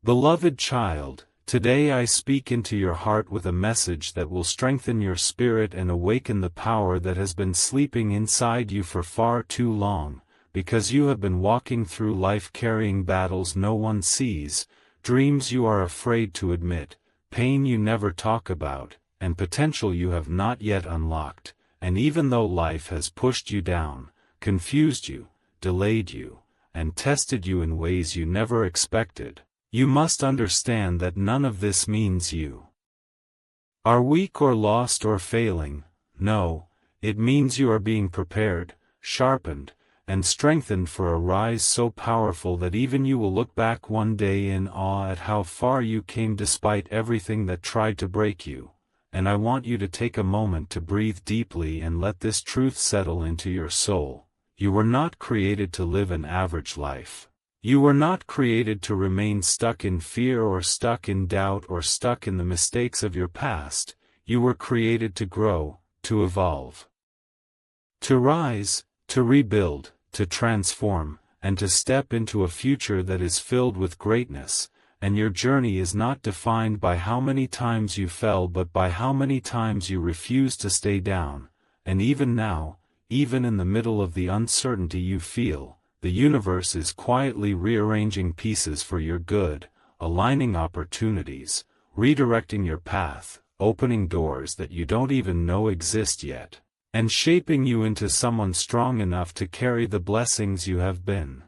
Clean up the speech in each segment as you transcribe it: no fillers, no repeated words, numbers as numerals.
Beloved child, today I speak into your heart with a message that will strengthen your spirit and awaken the power that has been sleeping inside you for far too long, because you have been walking through life carrying battles no one sees, dreams you are afraid to admit, pain you never talk about, and potential you have not yet unlocked, and even though life has pushed you down, confused you, delayed you, and tested you in ways you never expected, you must understand that none of this means you are weak or lost or failing. No, it means you are being prepared, sharpened, and strengthened for a rise so powerful that even you will look back one day in awe at how far you came despite everything that tried to break you. And I want you to take a moment to breathe deeply and let this truth settle into your soul. You were not created to live an average life. You were not created to remain stuck in fear or stuck in doubt or stuck in the mistakes of your past. You were created to grow, to evolve, to rise, to rebuild, to transform, and to step into a future that is filled with greatness. And your journey is not defined by how many times you fell but by how many times you refuse to stay down. And even now, even in the middle of the uncertainty you feel, the universe is quietly rearranging pieces for your good, aligning opportunities, redirecting your path, opening doors that you don't even know exist yet, and shaping you into someone strong enough to carry the blessings you have been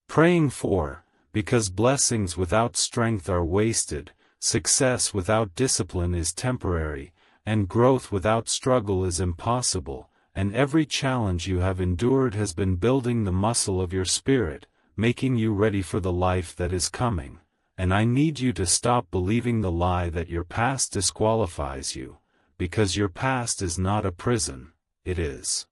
praying for, because blessings without strength are wasted, success without discipline is temporary, and growth without struggle is impossible. And every challenge you have endured has been building the muscle of your spirit, making you ready for the life that is coming. And I need you to stop believing the lie that your past disqualifies you, because your past is not a prison, it is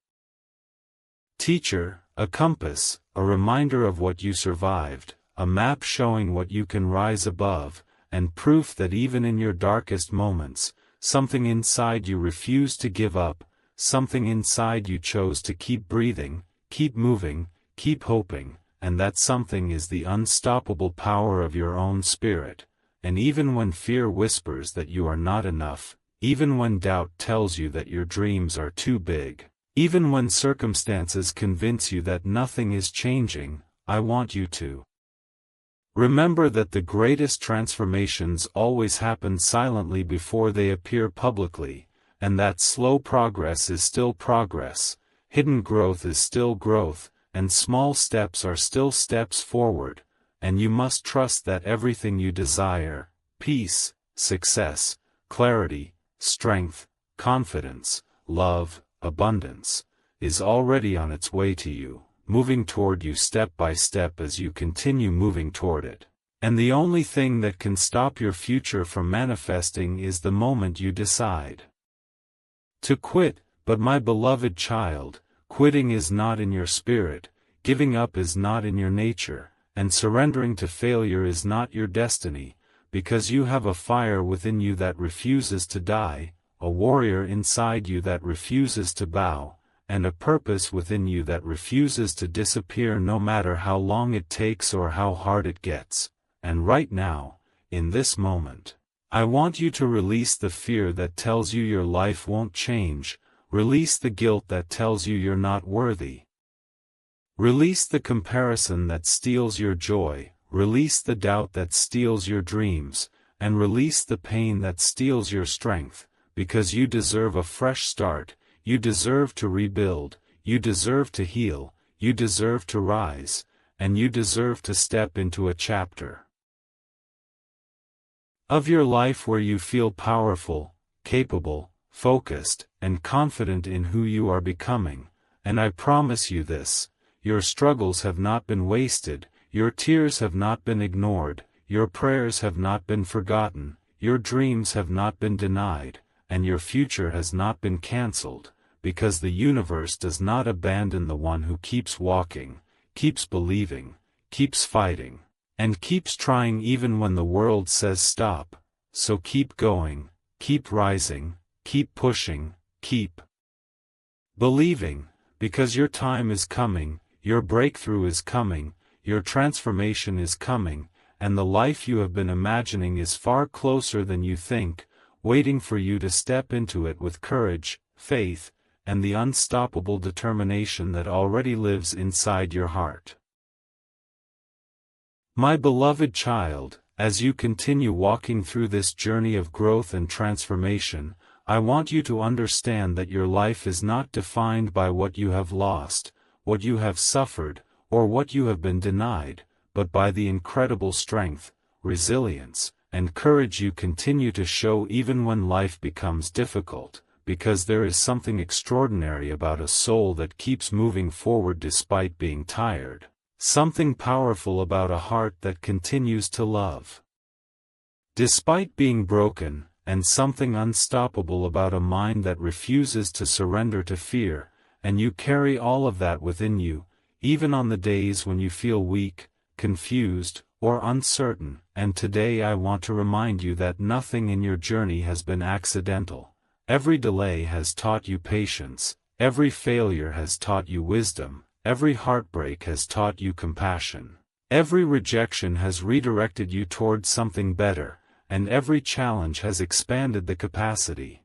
teacher, a compass, a reminder of what you survived, a map showing what you can rise above, and proof that even in your darkest moments, something inside you refused to give up. Something inside you chose to keep breathing, keep moving, keep hoping, and that something is the unstoppable power of your own spirit. And even when fear whispers that you are not enough, even when doubt tells you that your dreams are too big, even when circumstances convince you that nothing is changing, I want you to remember that the greatest transformations always happen silently before they appear publicly. And that slow progress is still progress, hidden growth is still growth, and small steps are still steps forward, and you must trust that everything you desire, peace, success, clarity, strength, confidence, love, abundance, is already on its way to you, moving toward you step by step as you continue moving toward it. And the only thing that can stop your future from manifesting is the moment you decide to quit. But my beloved child, quitting is not in your spirit, giving up is not in your nature, and surrendering to failure is not your destiny, because you have a fire within you that refuses to die, a warrior inside you that refuses to bow, and a purpose within you that refuses to disappear no matter how long it takes or how hard it gets. And right now, in this moment, I want you to release the fear that tells you your life won't change, release the guilt that tells you you're not worthy. Release the comparison that steals your joy, release the doubt that steals your dreams, and release the pain that steals your strength, because you deserve a fresh start, you deserve to rebuild, you deserve to heal, you deserve to rise, and you deserve to step into a chapter of your life where you feel powerful, capable, focused, and confident in who you are becoming. And I promise you this, your struggles have not been wasted, your tears have not been ignored, your prayers have not been forgotten, your dreams have not been denied, and your future has not been cancelled, because the universe does not abandon the one who keeps walking, keeps believing, keeps fighting, and keeps trying even when the world says stop. So keep going, keep rising, keep pushing, keep believing, because your time is coming, your breakthrough is coming, your transformation is coming, and the life you have been imagining is far closer than you think, waiting for you to step into it with courage, faith, and the unstoppable determination that already lives inside your heart. My beloved child, as you continue walking through this journey of growth and transformation, I want you to understand that your life is not defined by what you have lost, what you have suffered, or what you have been denied, but by the incredible strength, resilience, and courage you continue to show even when life becomes difficult, because there is something extraordinary about a soul that keeps moving forward despite being tired, something powerful about a heart that continues to love despite being broken, and something unstoppable about a mind that refuses to surrender to fear, and you carry all of that within you, even on the days when you feel weak, confused, or uncertain. And today I want to remind you that nothing in your journey has been accidental. Every delay has taught you patience, every failure has taught you wisdom, every heartbreak has taught you compassion, every rejection has redirected you towards something better, and every challenge has expanded the capacity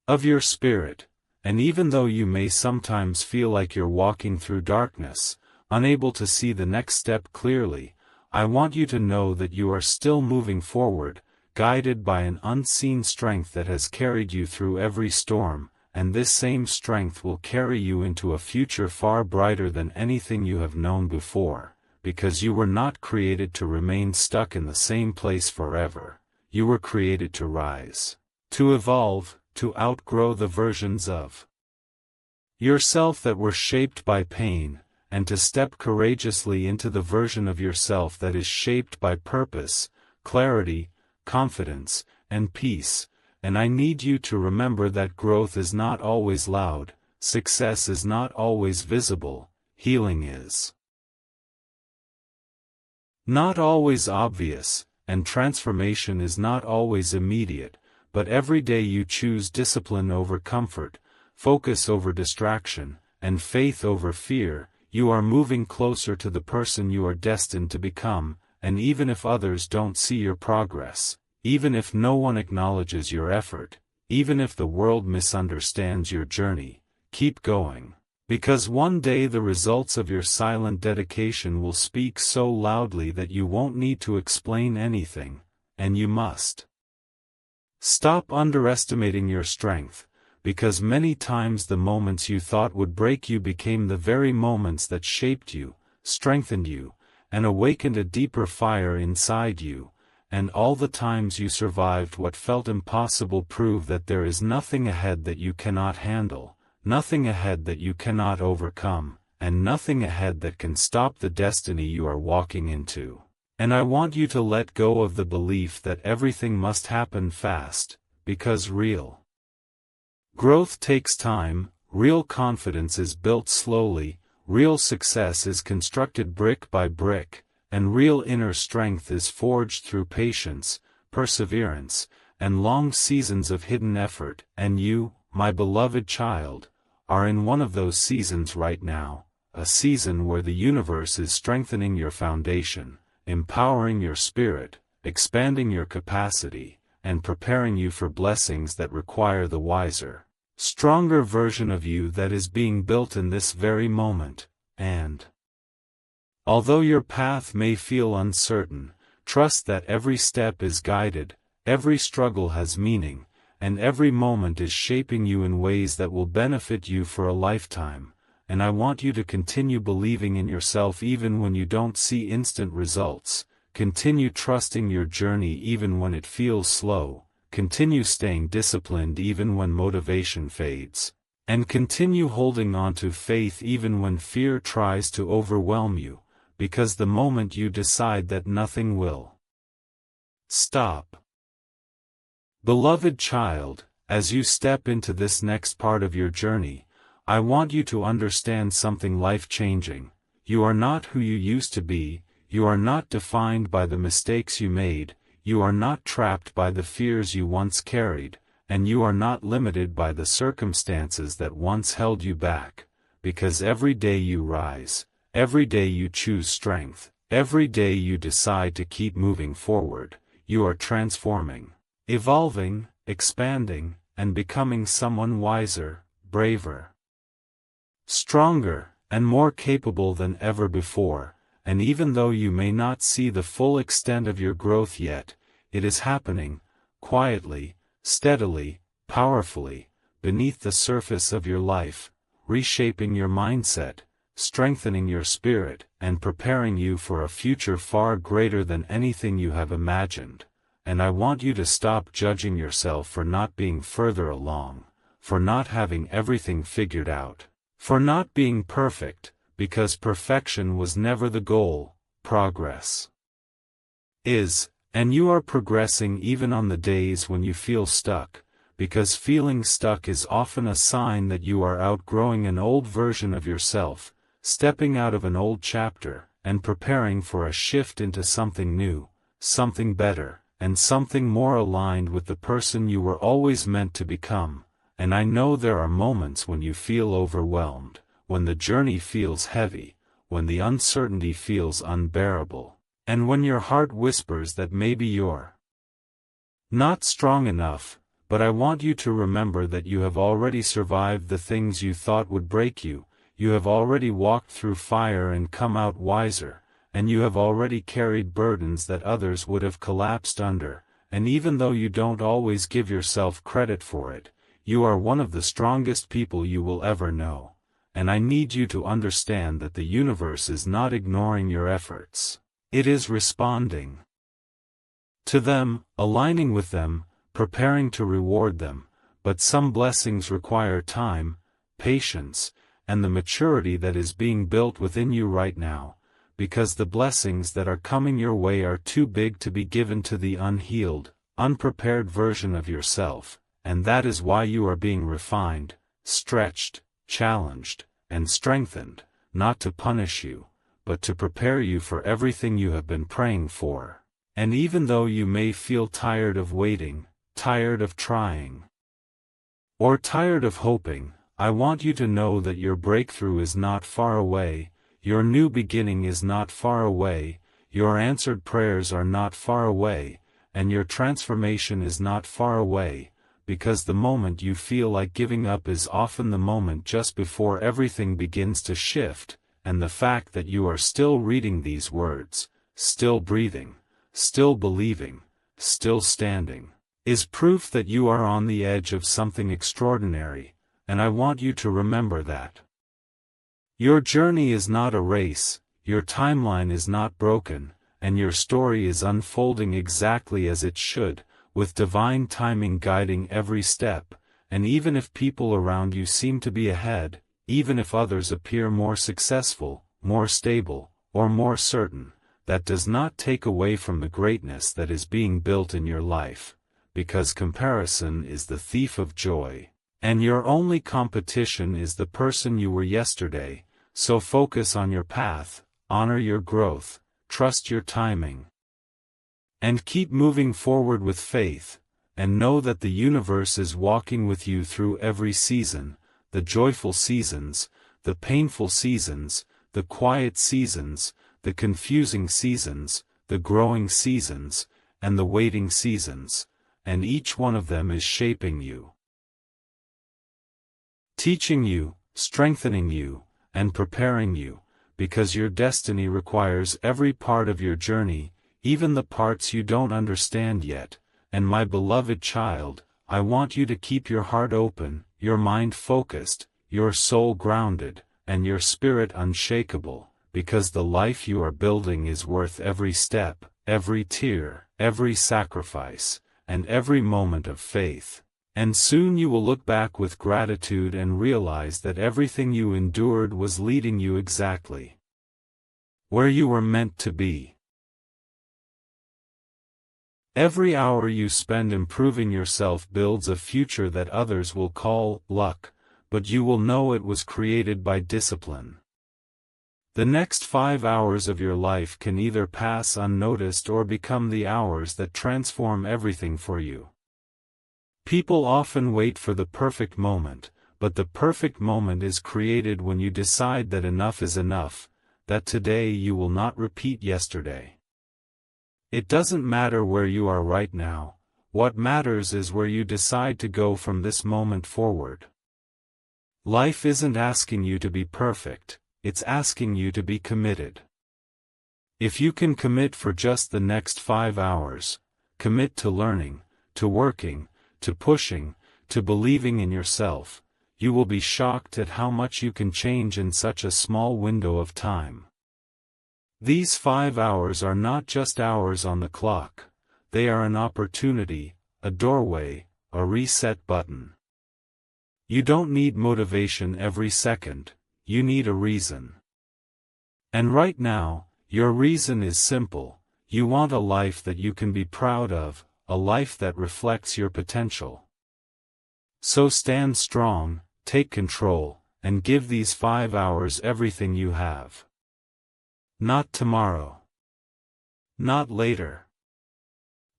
of your spirit. And even though you may sometimes feel like you're walking through darkness, unable to see the next step clearly, I want you to know that you are still moving forward, guided by an unseen strength that has carried you through every storm, and this same strength will carry you into a future far brighter than anything you have known before, because you were not created to remain stuck in the same place forever. You were created to rise, to evolve, to outgrow the versions of yourself that were shaped by pain, and to step courageously into the version of yourself that is shaped by purpose, clarity, confidence, and peace. And I need you to remember that growth is not always loud, success is not always visible, healing is not always obvious, and transformation is not always immediate, but every day you choose discipline over comfort, focus over distraction, and faith over fear, you are moving closer to the person you are destined to become. And even if others don't see your progress, even if no one acknowledges your effort, even if the world misunderstands your journey, keep going. Because one day the results of your silent dedication will speak so loudly that you won't need to explain anything, and you must stop underestimating your strength, because many times the moments you thought would break you became the very moments that shaped you, strengthened you, and awakened a deeper fire inside you. And all the times you survived what felt impossible prove that there is nothing ahead that you cannot handle, nothing ahead that you cannot overcome, and nothing ahead that can stop the destiny you are walking into. And I want you to let go of the belief that everything must happen fast, because real growth takes time, real confidence is built slowly, real success is constructed brick by brick, and real inner strength is forged through patience, perseverance, and long seasons of hidden effort. And you, my beloved child, are in one of those seasons right now, a season where the universe is strengthening your foundation, empowering your spirit, expanding your capacity, and preparing you for blessings that require the wiser, stronger version of you that is being built in this very moment. And although your path may feel uncertain, trust that every step is guided, every struggle has meaning, and every moment is shaping you in ways that will benefit you for a lifetime. And I want you to continue believing in yourself even when you don't see instant results, continue trusting your journey even when it feels slow, continue staying disciplined even when motivation fades, and continue holding on to faith even when fear tries to overwhelm you, because the moment you decide that nothing will stop. Beloved child, as you step into this next part of your journey, I want you to understand something life-changing. You are not who you used to be, you are not defined by the mistakes you made, you are not trapped by the fears you once carried, and you are not limited by the circumstances that once held you back, because every day you rise, every day you choose strength, Every day you decide to keep moving forward, you are transforming, evolving, expanding, and becoming someone wiser, braver, stronger, and more capable than ever before. And even though you may not see the full extent of your growth yet, it is happening, quietly, steadily, powerfully, beneath the surface of your life, reshaping your mindset, strengthening your spirit, and preparing you for a future far greater than anything you have imagined. And I want you to stop judging yourself for not being further along, for not having everything figured out, for not being perfect, because perfection was never the goal, progress is, and you are progressing even on the days when you feel stuck, because feeling stuck is often a sign that you are outgrowing an old version of yourself, stepping out of an old chapter, and preparing for a shift into something new, something better, and something more aligned with the person you were always meant to become. And I know there are moments when you feel overwhelmed, when the journey feels heavy, when the uncertainty feels unbearable, and when your heart whispers that maybe you're not strong enough. But I want you to remember that you have already survived the things you thought would break you, you have already walked through fire and come out wiser, and you have already carried burdens that others would have collapsed under, and even though you don't always give yourself credit for it, you are one of the strongest people you will ever know. And I need you to understand that the universe is not ignoring your efforts. It is responding to them, aligning with them, preparing to reward them. But some blessings require time, patience, and the maturity that is being built within you right now, because the blessings that are coming your way are too big to be given to the unhealed, unprepared version of yourself, and that is why you are being refined, stretched, challenged, and strengthened, not to punish you, but to prepare you for everything you have been praying for. And even though you may feel tired of waiting, tired of trying, or tired of hoping, I want you to know that your breakthrough is not far away, your new beginning is not far away, your answered prayers are not far away, and your transformation is not far away, because the moment you feel like giving up is often the moment just before everything begins to shift. And the fact that you are still reading these words, still breathing, still believing, still standing, is proof that you are on the edge of something extraordinary, and I want you to remember that. Your journey is not a race, your timeline is not broken, and your story is unfolding exactly as it should, with divine timing guiding every step. And even if people around you seem to be ahead, even if others appear more successful, more stable, or more certain, that does not take away from the greatness that is being built in your life, because comparison is the thief of joy, and your only competition is the person you were yesterday. So focus on your path, honor your growth, trust your timing, and keep moving forward with faith, and know that the universe is walking with you through every season, the joyful seasons, the painful seasons, the quiet seasons, the confusing seasons, the growing seasons, and the waiting seasons, and each one of them is shaping you, teaching you, strengthening you, and preparing you, because your destiny requires every part of your journey, even the parts you don't understand yet. And my beloved child, I want you to keep your heart open, your mind focused, your soul grounded, and your spirit unshakable, because the life you are building is worth every step, every tear, every sacrifice, and every moment of faith. And soon you will look back with gratitude and realize that everything you endured was leading you exactly where you were meant to be. Every hour you spend improving yourself builds a future that others will call luck, but you will know it was created by discipline. The next 5 hours of your life can either pass unnoticed or become the hours that transform everything for you. People often wait for the perfect moment, but the perfect moment is created when you decide that enough is enough, that today you will not repeat yesterday. It doesn't matter where you are right now, what matters is where you decide to go from this moment forward. Life isn't asking you to be perfect, it's asking you to be committed. If you can commit for just the next 5 hours, commit to learning, to working, to pushing, to believing in yourself, you will be shocked at how much you can change in such a small window of time. These 5 hours are not just hours on the clock, they are an opportunity, a doorway, a reset button. You don't need motivation every second, you need a reason. And right now, your reason is simple: you want a life that you can be proud of, a life that reflects your potential. So stand strong, take control, and give these 5 hours everything you have. Not tomorrow. Not later.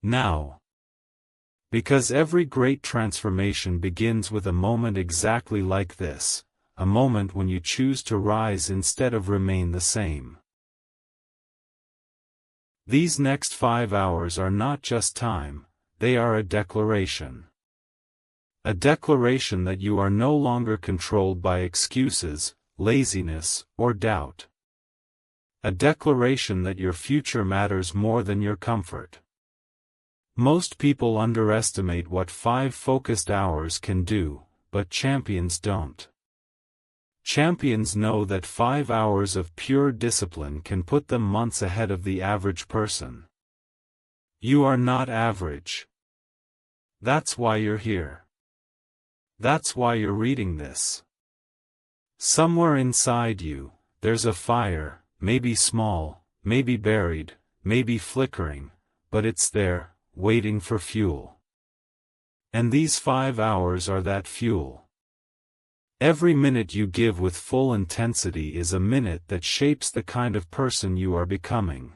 Now. Because every great transformation begins with a moment exactly like this, a moment when you choose to rise instead of remain the same. These next 5 hours are not just time, they are a declaration. A declaration that you are no longer controlled by excuses, laziness, or doubt. A declaration that your future matters more than your comfort. Most people underestimate what 5 focused hours can do, but champions don't. Champions know that 5 hours of pure discipline can put them months ahead of the average person. You are not average. That's why you're here. That's why you're reading this. Somewhere inside you, there's a fire, maybe small, maybe buried, maybe flickering, but it's there, waiting for fuel. And these 5 hours are that fuel. Every minute you give with full intensity is a minute that shapes the kind of person you are becoming.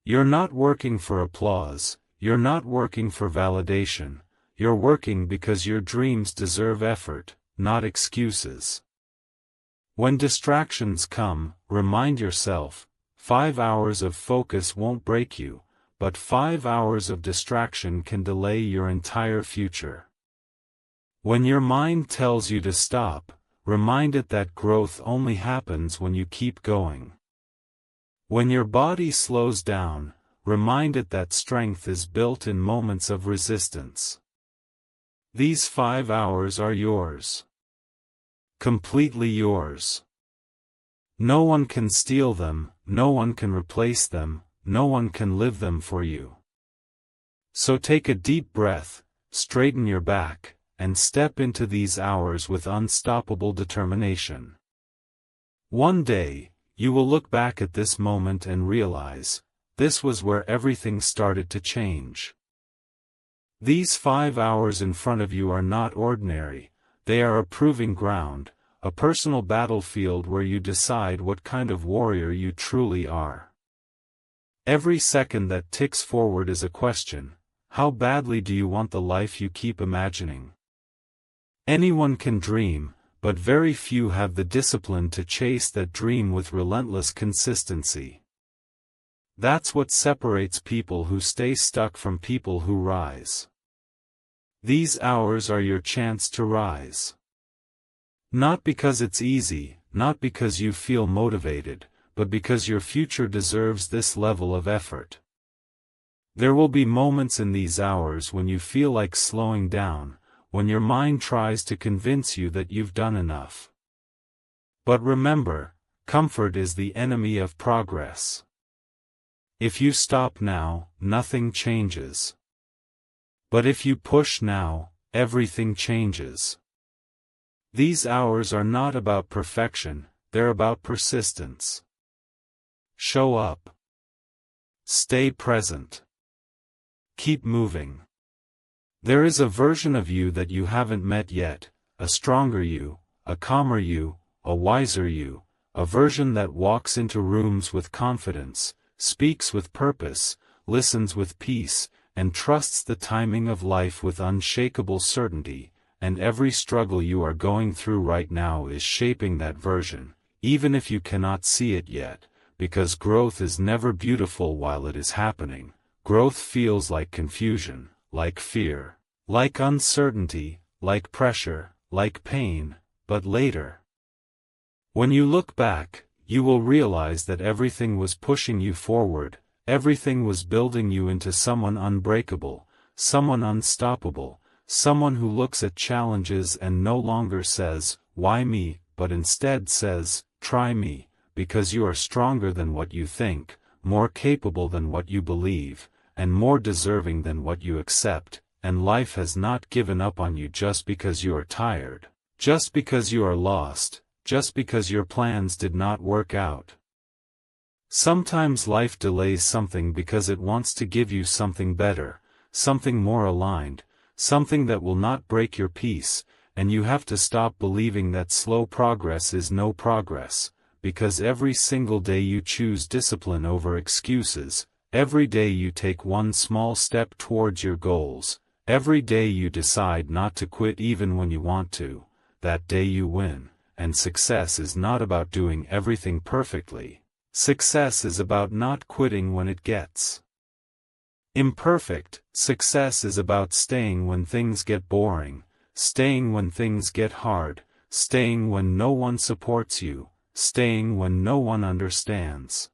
You're not working for applause, you're not working for validation, you're working because your dreams deserve effort, not excuses. When distractions come, remind yourself, 5 hours of focus won't break you, but 5 hours of distraction can delay your entire future. When your mind tells you to stop, remind it that growth only happens when you keep going. When your body slows down, remind it that strength is built in moments of resistance. These 5 hours are yours. Completely yours. No one can steal them, no one can replace them, no one can live them for you. So take a deep breath, straighten your back, and step into these hours with unstoppable determination. One day, you will look back at this moment and realize, this was where everything started to change. These 5 hours in front of you are not ordinary, they are a proving ground, a personal battlefield where you decide what kind of warrior you truly are. Every second that ticks forward is a question: how badly do you want the life you keep imagining? Anyone can dream, but very few have the discipline to chase that dream with relentless consistency. That's what separates people who stay stuck from people who rise. These hours are your chance to rise. Not because it's easy, not because you feel motivated, but because your future deserves this level of effort. There will be moments in these hours when you feel like slowing down, when your mind tries to convince you that you've done enough. But remember, comfort is the enemy of progress. If you stop now, nothing changes. But if you push now, everything changes. These hours are not about perfection, they're about persistence. Show up. Stay present. Keep moving. There is a version of you that you haven't met yet, a stronger you, a calmer you, a wiser you, a version that walks into rooms with confidence, speaks with purpose, listens with peace, and trusts the timing of life with unshakable certainty, and every struggle you are going through right now is shaping that version. even if you cannot see it yet, because growth is never beautiful while it is happening. Growth feels like confusion, like fear, like uncertainty, like pressure, like pain, but later, when you look back, you will realize that everything was pushing you forward, everything was building you into someone unbreakable, someone unstoppable, someone who looks at challenges and no longer says, "Why me?" but instead says, "Try me," because you are stronger than what you think, more capable than what you believe, and more deserving than what you accept, and life has not given up on you just because you are tired, just because you are lost, just because your plans did not work out. Sometimes life delays something because it wants to give you something better, something more aligned, something that will not break your peace, and you have to stop believing that slow progress is no progress, because every single day you choose discipline over excuses, every day you take one small step towards your goals, every day you decide not to quit even when you want to, that day you win. And success is not about doing everything perfectly. Success is about not quitting when it gets imperfect. Success is about staying when things get boring, staying when things get hard, staying when no one supports you, staying when no one understands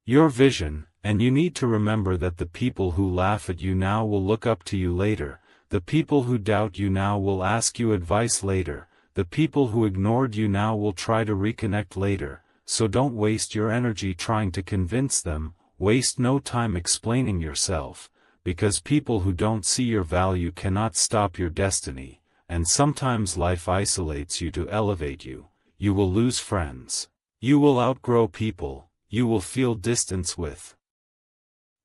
your vision. And you need to remember that the people who laugh at you now will look up to you later, the people who doubt you now will ask you advice later, the people who ignored you now will try to reconnect later, so don't waste your energy trying to convince them, waste no time explaining yourself, because people who don't see your value cannot stop your destiny, and sometimes life isolates you to elevate you. You will lose friends. You will outgrow people. You will feel distance with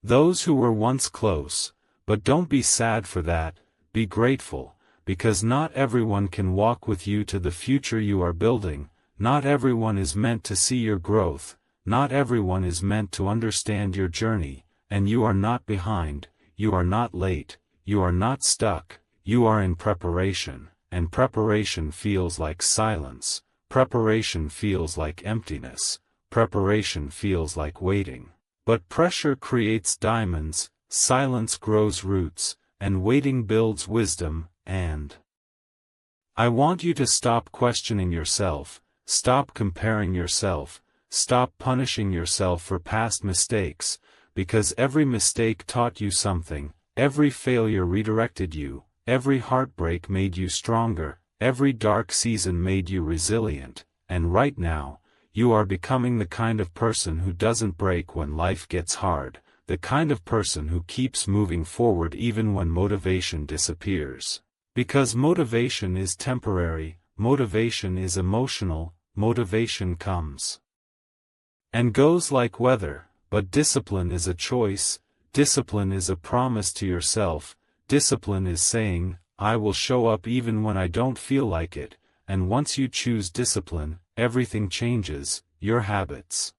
those who were once close, but don't be sad for that, be grateful, because not everyone can walk with you to the future you are building, not everyone is meant to see your growth, not everyone is meant to understand your journey, and you are not behind, you are not late, you are not stuck, you are in preparation, and preparation feels like silence, preparation feels like emptiness, preparation feels like waiting. But pressure creates diamonds, silence grows roots, and waiting builds wisdom. And I want you to stop questioning yourself, stop comparing yourself, stop punishing yourself for past mistakes, because every mistake taught you something, every failure redirected you, every heartbreak made you stronger, every dark season made you resilient, and right now, you are becoming the kind of person who doesn't break when life gets hard, the kind of person who keeps moving forward even when motivation disappears. Because motivation is temporary, motivation is emotional, motivation comes and goes like weather, but discipline is a choice, discipline is a promise to yourself, discipline is saying, I will show up even when I don't feel like it, and once you choose discipline, everything changes, your habits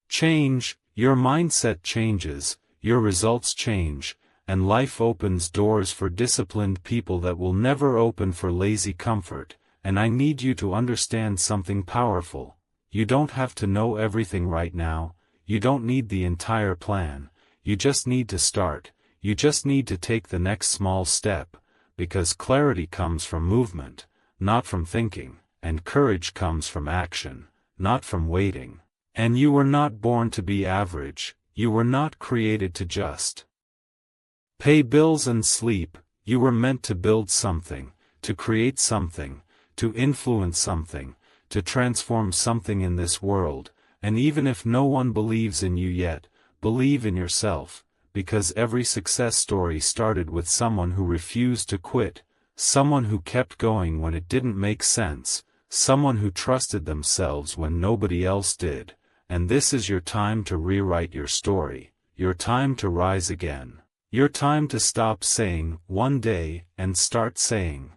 change, your mindset changes, your results change, and life opens doors for disciplined people that will never open for lazy comfort. And I need you to understand something powerful. You don't have to know everything right now, you don't need the entire plan, you just need to start, you just need to take the next small step, because clarity comes from movement, not from thinking, and courage comes from action, not from waiting. And you were not born to be average, you were not created to just pay bills and sleep, you were meant to build something, to create something, to influence something, to transform something in this world, and even if no one believes in you yet, believe in yourself, because every success story started with someone who refused to quit, someone who kept going when it didn't make sense, someone who trusted themselves when nobody else did, and this is your time to rewrite your story, your time to rise again. Your time to stop saying, one day, and start saying,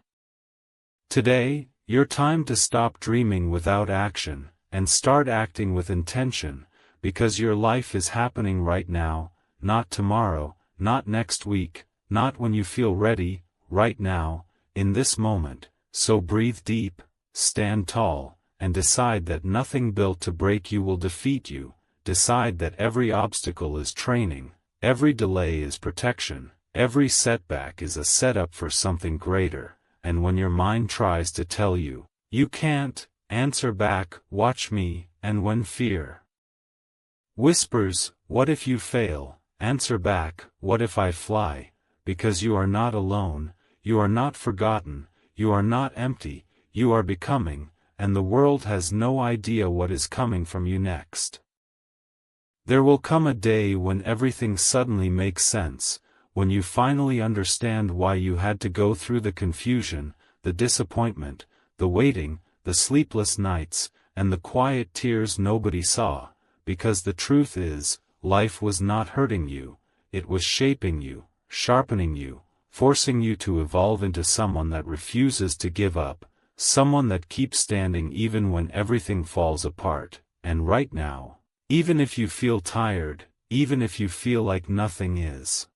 today. Your time to stop dreaming without action, and start acting with intention, because your life is happening right now, not tomorrow, not next week, not when you feel ready, right now, in this moment. So breathe deep, stand tall, and decide that nothing built to break you will defeat you. Decide that every obstacle is training, every delay is protection, every setback is a setup for something greater, and when your mind tries to tell you, "You can't," answer back, "Watch me," and when fear whispers, "What if you fail?" answer back, "What if I fly?" Because you are not alone, you are not forgotten, you are not empty, you are becoming, and the world has no idea what is coming from you next. There will come a day when everything suddenly makes sense, when you finally understand why you had to go through the confusion, the disappointment, the waiting, the sleepless nights, and the quiet tears nobody saw, because the truth is, life was not hurting you, it was shaping you, sharpening you, forcing you to evolve into someone that refuses to give up, someone that keeps standing even when everything falls apart. And right now, even if you feel tired, even if you feel like nothing is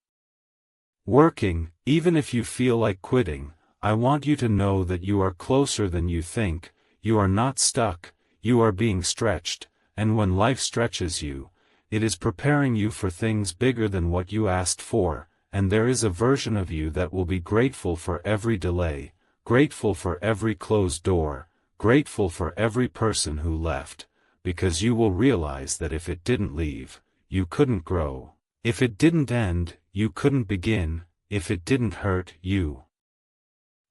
working, even if you feel like quitting, I want you to know that you are closer than you think, you are not stuck, you are being stretched, and when life stretches you, it is preparing you for things bigger than what you asked for, and there is a version of you that will be grateful for every delay, grateful for every closed door, grateful for every person who left, because you will realize that if it didn't leave, you couldn't grow. If it didn't end, you couldn't begin. If it didn't hurt, you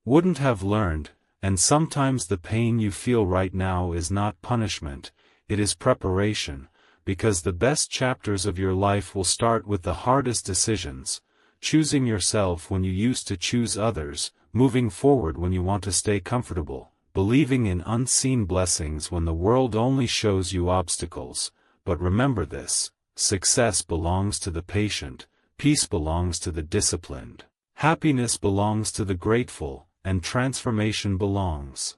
wouldn't have learned. And sometimes the pain you feel right now is not punishment, it is preparation, because the best chapters of your life will start with the hardest decisions, choosing yourself when you used to choose others, moving forward when you want to stay comfortable, believing in unseen blessings when the world only shows you obstacles. But remember this: success belongs to the patient, peace belongs to the disciplined, happiness belongs to the grateful, and transformation belongs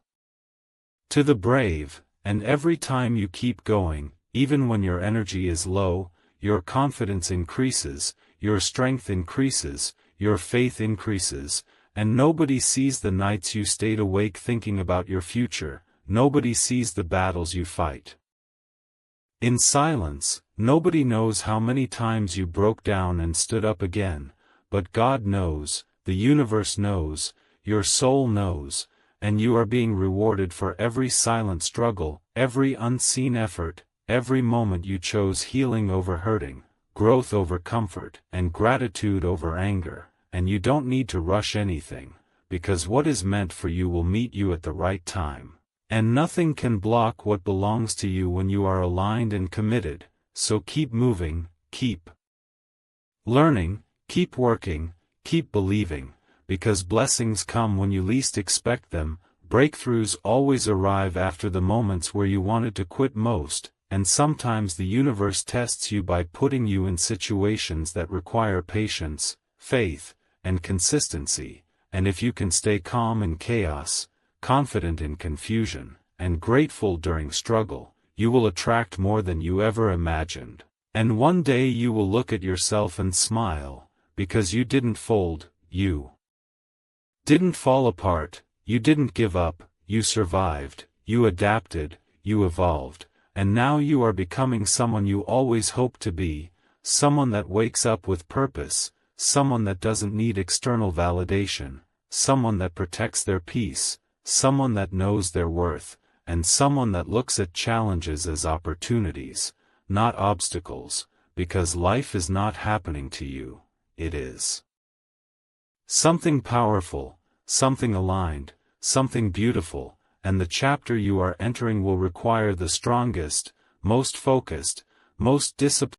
to the brave. And every time you keep going, even when your energy is low, your confidence increases, your strength increases, your faith increases. And nobody sees the nights you stayed awake thinking about your future, nobody sees the battles you fight in silence, nobody knows how many times you broke down and stood up again, but God knows, the universe knows, your soul knows, and you are being rewarded for every silent struggle, every unseen effort, every moment you chose healing over hurting, growth over comfort, and gratitude over anger. And you don't need to rush anything, because what is meant for you will meet you at the right time. And nothing can block what belongs to you when you are aligned and committed, so keep moving, keep learning, keep working, keep believing, because blessings come when you least expect them. Breakthroughs always arrive after the moments where you wanted to quit most, and sometimes the universe tests you by putting you in situations that require patience, faith, and consistency. And if you can stay calm in chaos, confident in confusion, and grateful during struggle, you will attract more than you ever imagined. And one day you will look at yourself and smile, because you didn't fold, you didn't fall apart, you didn't give up, you survived, you adapted, you evolved, and now you are becoming someone you always hoped to be, someone that wakes up with purpose, someone that doesn't need external validation, someone that protects their peace, someone that knows their worth, and someone that looks at challenges as opportunities, not obstacles, because life is not happening to you, it is something powerful, something aligned, something beautiful, and the chapter you are entering will require the strongest, most focused, most disciplined